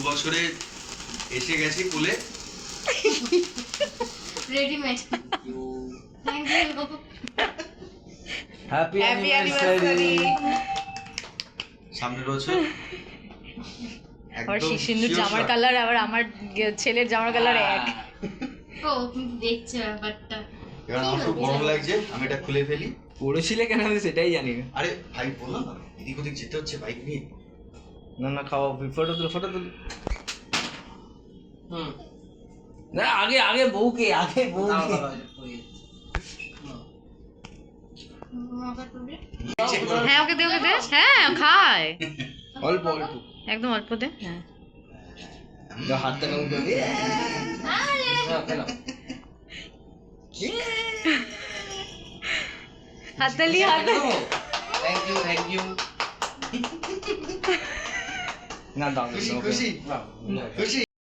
বছরে এসে গেছে কোলে। Readymade. Thank you. Happy anniversary. সামনের বছর আবার সিন্ধুর জামার কালার আবার আমার ছেলের জামার কালার এক। ও তুমি দেখছো ব্যাপারটা। এবার আমার খুব গরম লাগছে, আমি এটা খুলে ফেলি। পড়েছিলে কেন আমি সেটাই জানি না। আরে ভাই বললাম না, এদিক ওদিক যেতে হচ্ছে বাইক নিয়ে। না খাওয়া ফটো তুল। না আগে বউকে হ্যাঁ ওকে দে হ্যাঁ খায় অল্প একদম অল্প দে। হ্যাঁ হাতটা কাউকে হাততালি থ্যাংক ইউ না দাও খুশি খুশি খুশি।